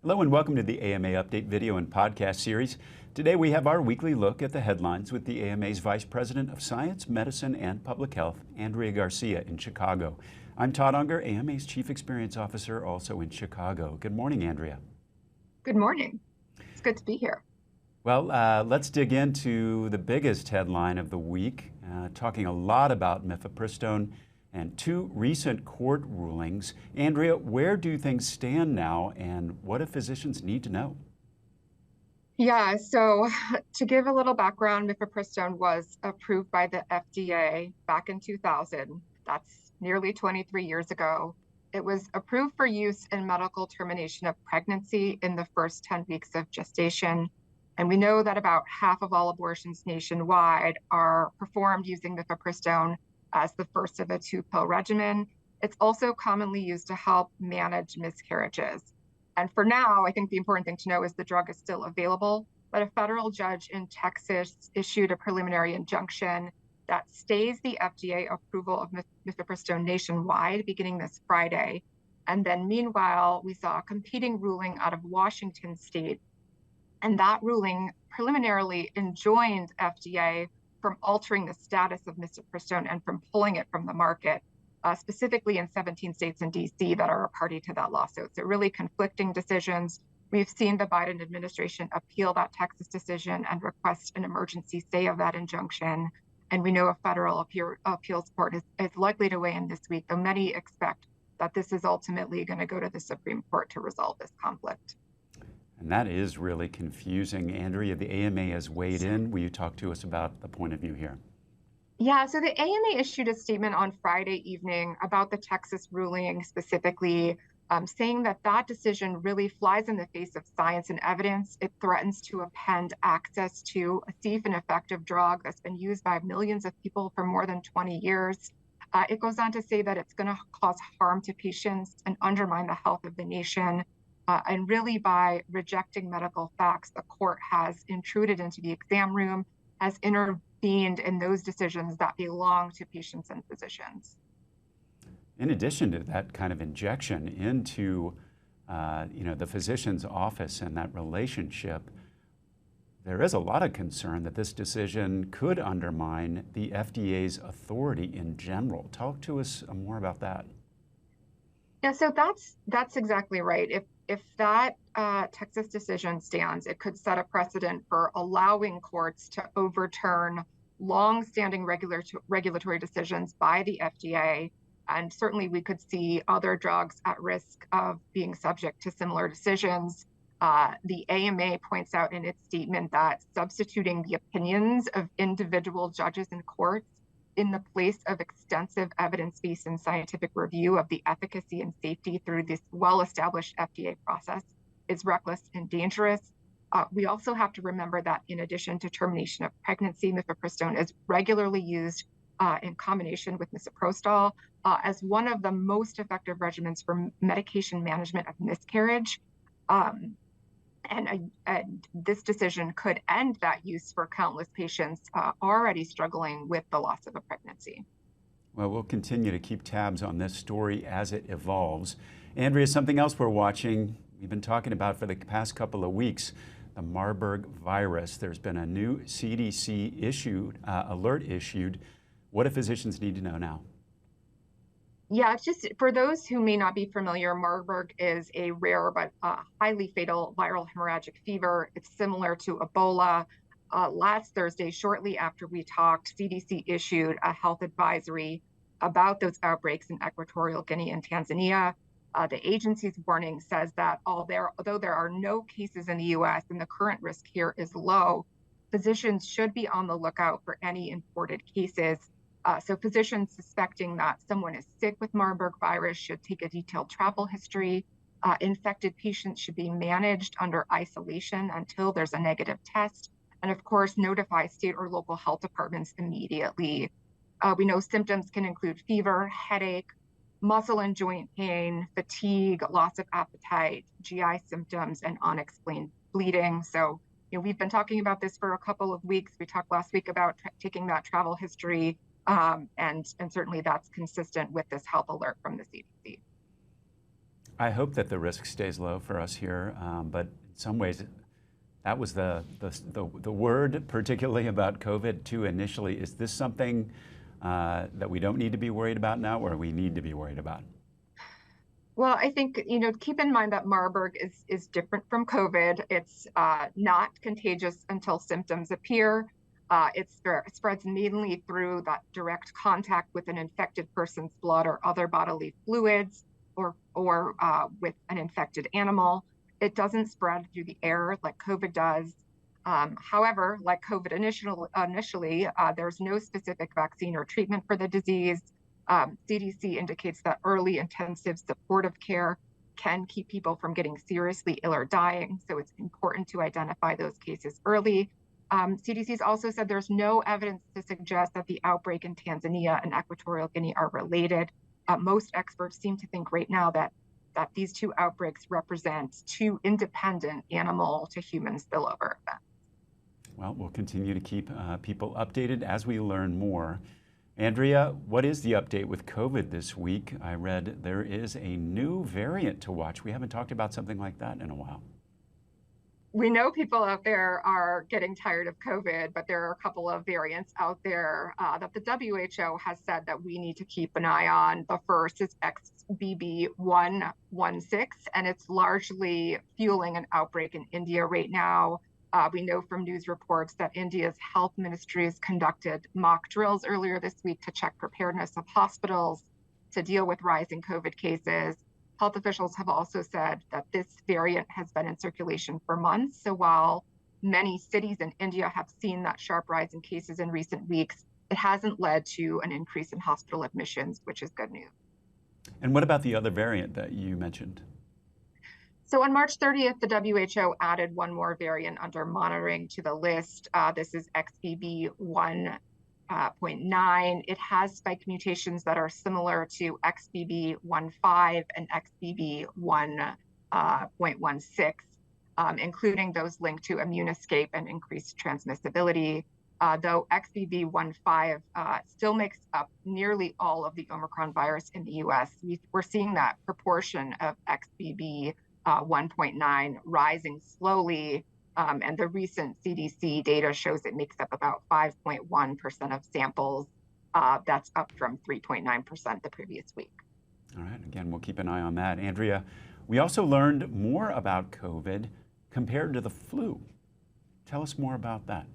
Hello and welcome to the AMA Update video and podcast series. Today we have our weekly look at the headlines with the AMA's Vice President of Science, Medicine, and Public Health, Andrea Garcia in Chicago. I'm Todd Unger, AMA's Chief Experience Officer, also in Chicago. Good morning, Andrea. Good morning. It's good to be here. Well, let's dig into the biggest headline of the week, talking a lot about mifepristone and two recent court rulings. Andrea, where do things stand now, and what do physicians need to know? Yeah, so to give a little background, mifepristone was approved by the FDA back in 2000. That's nearly 23 years ago. It was approved for use in medical termination of pregnancy in the first 10 weeks of gestation. And we know that about half of all abortions nationwide are performed using mifepristone as the first of a two-pill regimen. It's also commonly used to help manage miscarriages. And for now, I think the important thing to know is the drug is still available, but a federal judge in Texas issued a preliminary injunction that stays the FDA approval of mifepristone nationwide beginning this Friday. And then meanwhile, we saw a competing ruling out of Washington state. And that ruling preliminarily enjoined FDA from altering the status of mifepristone and from pulling it from the market, specifically in 17 states and DC that are a party to that lawsuit. So really conflicting decisions. We've seen the Biden administration appeal that Texas decision and request an emergency stay of that injunction. And we know a federal appeals court is likely to weigh in this week, though many expect that this is ultimately going to go to the Supreme Court to resolve this conflict. And that is really confusing. Andrea, the AMA has weighed in. Will you talk to us about the point of view here? Yeah, so the AMA issued a statement on Friday evening about the Texas ruling specifically, saying that that decision really flies in the face of science and evidence. It threatens to append access to a safe and effective drug that's been used by millions of people for more than 20 years. It goes on to say that it's going to cause harm to patients and undermine the health of the nation. And really, by rejecting medical facts, the court has intruded into the exam room, has intervened in those decisions that belong to patients and physicians. In addition to that kind of injection into the physician's office and that relationship, there is a lot of concern that this decision could undermine the FDA's authority in general. Talk to us more about that. Yeah, so that's exactly right. If that Texas decision stands, it could set a precedent for allowing courts to overturn long-standing regulatory decisions by the FDA. And certainly we could see other drugs at risk of being subject to similar decisions. The AMA points out in its statement that substituting the opinions of individual judges in courts in the place of extensive evidence-based and scientific review of the efficacy and safety through this well-established FDA process is reckless and dangerous. We also have to remember that in addition to termination of pregnancy, mifepristone is regularly used in combination with misoprostol as one of the most effective regimens for medication management of miscarriage. And this decision could end that use for countless patients already struggling with the loss of a pregnancy. Well, we'll continue to keep tabs on this story as it evolves. Andrea, something else we're watching, we've been talking about for the past couple of weeks, the Marburg virus. There's been a new CDC alert issued. What do physicians need to know now? Yeah, just for those who may not be familiar, Marburg is a rare but highly fatal viral hemorrhagic fever. It's similar to Ebola. Last Thursday, shortly after we talked, CDC issued a health advisory about those outbreaks in Equatorial Guinea and Tanzania. The agency's warning says that although there are no cases in the U.S. and the current risk here is low, physicians should be on the lookout for any imported cases. So physicians suspecting that someone is sick with Marburg virus should take a detailed travel history. Infected patients should be managed under isolation until there's a negative test. And of course, notify state or local health departments immediately. We know symptoms can include fever, headache, muscle and joint pain, fatigue, loss of appetite, GI symptoms, and unexplained bleeding. So, we've been talking about this for a couple of weeks. We talked last week about taking that travel history. And certainly that's consistent with this health alert from the CDC. I hope that the risk stays low for us here, but in some ways, that was the word, particularly about COVID too initially. Is this something that we don't need to be worried about now, or we need to be worried about? Well, I think, keep in mind that Marburg is different from COVID. It's not contagious until symptoms appear. It spreads mainly through that direct contact with an infected person's blood or other bodily fluids, or with an infected animal. It doesn't spread through the air like COVID does. However, like COVID initially, there's no specific vaccine or treatment for the disease. CDC indicates that early intensive supportive care can keep people from getting seriously ill or dying. So it's important to identify those cases early. CDC's also said there's no evidence to suggest that the outbreak in Tanzania and Equatorial Guinea are related. Most experts seem to think right now that these two outbreaks represent two independent animal to human spillover events. Well, we'll continue to keep people updated as we learn more. Andrea, what is the update with COVID this week? I read there is a new variant to watch. We haven't talked about something like that in a while. We know people out there are getting tired of COVID, but there are a couple of variants out there that the WHO has said that we need to keep an eye on. The first is XBB.1.1.6, and it's largely fueling an outbreak in India right now. We know from news reports that India's health ministry has conducted mock drills earlier this week to check preparedness of hospitals to deal with rising COVID cases. Health officials have also said that this variant has been in circulation for months. So while many cities in India have seen that sharp rise in cases in recent weeks, it hasn't led to an increase in hospital admissions, which is good news. And what about the other variant that you mentioned? So on March 30th, the WHO added one more variant under monitoring to the list. This is XBB.1.9. It has spike mutations that are similar to XBB.1.5 and XBB.1.16, including those linked to immune escape and increased transmissibility. Though XBB.1.5 still makes up nearly all of the Omicron virus in the US, we're seeing that proportion of XBB.1.9 rising slowly, and the recent CDC data shows it makes up about 5.1% of samples. That's up from 3.9% the previous week. All right, again, we'll keep an eye on that. Andrea, we also learned more about COVID compared to the flu. Tell us more about that.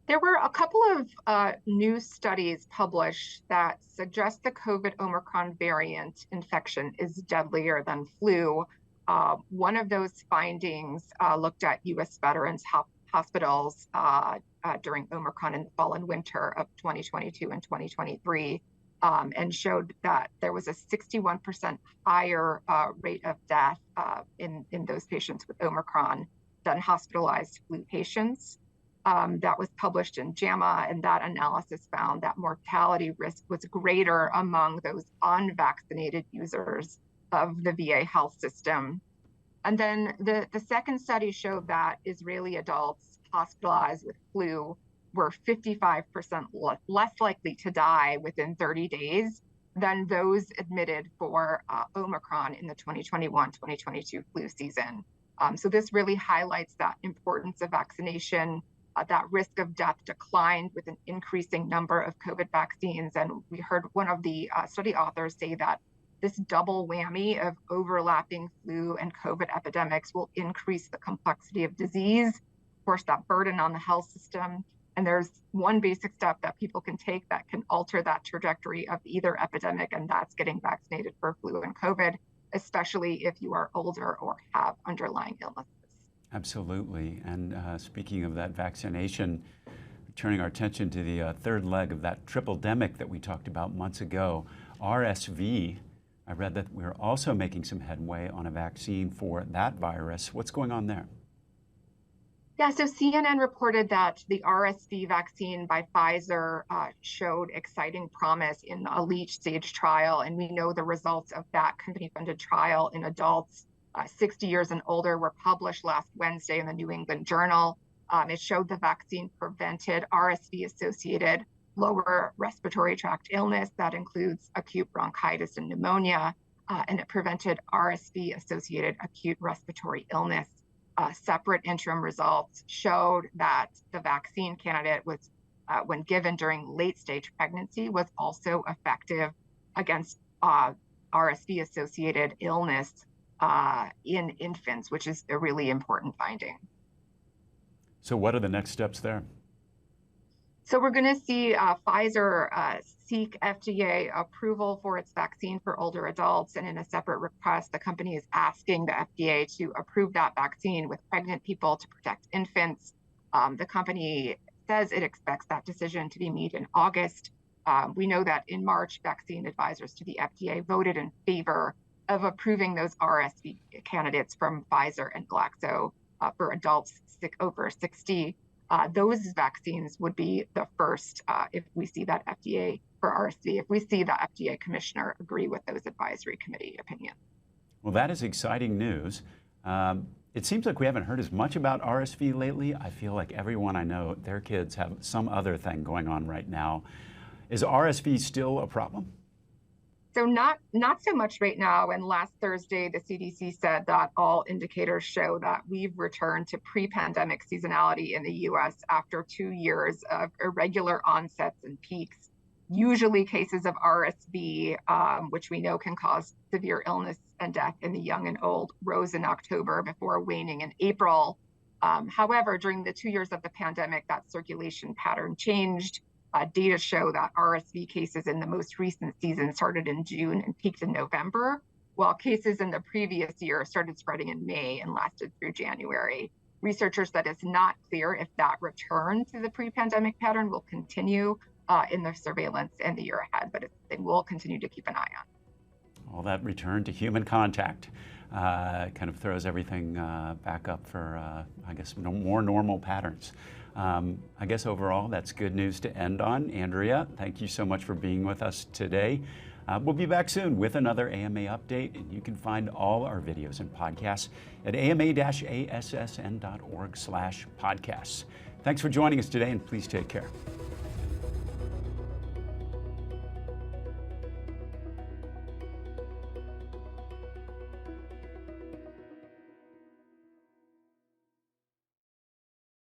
There were a couple of new studies published that suggest the COVID Omicron variant infection is deadlier than flu. One of those findings looked at U.S. veterans hospitals during Omicron in the fall and winter of 2022 and 2023, and showed that there was a 61% higher rate of death in those patients with Omicron than hospitalized flu patients. That was published in JAMA, and that analysis found that mortality risk was greater among those unvaccinated users of the VA health system. And then the second study showed that Israeli adults hospitalized with flu were 55% less likely to die within 30 days than those admitted for Omicron in the 2021-2022 flu season. So this really highlights that importance of vaccination. That risk of death declined with an increasing number of COVID vaccines. And we heard one of the study authors say that this double whammy of overlapping flu and COVID epidemics will increase the complexity of disease, of course, that burden on the health system. And there's one basic step that people can take that can alter that trajectory of either epidemic, and that's getting vaccinated for flu and COVID, especially if you are older or have underlying illnesses. Absolutely. And speaking of that vaccination, turning our attention to the third leg of that triple-demic that we talked about months ago, RSV. I read that we're also making some headway on a vaccine for that virus. What's going on there? Yeah, so CNN reported that the RSV vaccine by Pfizer showed exciting promise in a late-stage trial, and we know the results of that company-funded trial in adults 60 years and older were published last Wednesday in the New England Journal. It showed the vaccine prevented RSV-associated lower respiratory tract illness that includes acute bronchitis and pneumonia. and it prevented RSV-associated acute respiratory illness. Separate interim results showed that the vaccine candidate was, when given during late-stage pregnancy, was also effective against RSV-associated illness in infants, which is a really important finding. So what are the next steps there? So we're going to see Pfizer seek FDA approval for its vaccine for older adults. And in a separate request, the company is asking the FDA to approve that vaccine with pregnant people to protect infants. The company says it expects that decision to be made in August. We know that in March, vaccine advisors to the FDA voted in favor of approving those RSV candidates from Pfizer and Glaxo for adults over 60. Those vaccines would be the first if we see that FDA for RSV, if we see the FDA commissioner agree with those advisory committee opinions. Well, that is exciting news. It seems like we haven't heard as much about RSV lately. I feel like everyone I know, their kids have some other thing going on right now. Is RSV still a problem? So not so much right now. And last Thursday, the CDC said that all indicators show that we've returned to pre-pandemic seasonality in the US after 2 years of irregular onsets and peaks. Usually cases of RSV, which we know can cause severe illness and death in the young and old, rose in October before waning in April. However, during the 2 years of the pandemic, that circulation pattern changed. Data show that RSV cases in the most recent season started in June and peaked in November, while cases in the previous year started spreading in May and lasted through January. Researchers said it's not clear if that return to the pre-pandemic pattern will continue in the surveillance in the year ahead, but they will continue to keep an eye on. Well, that return to human contact kind of throws everything back up for, I guess, more normal patterns. I guess overall, that's good news to end on. Andrea, thank you so much for being with us today. We'll be back soon with another AMA update, and you can find all our videos and podcasts at ama-assn.org/podcasts. Thanks for joining us today, and please take care.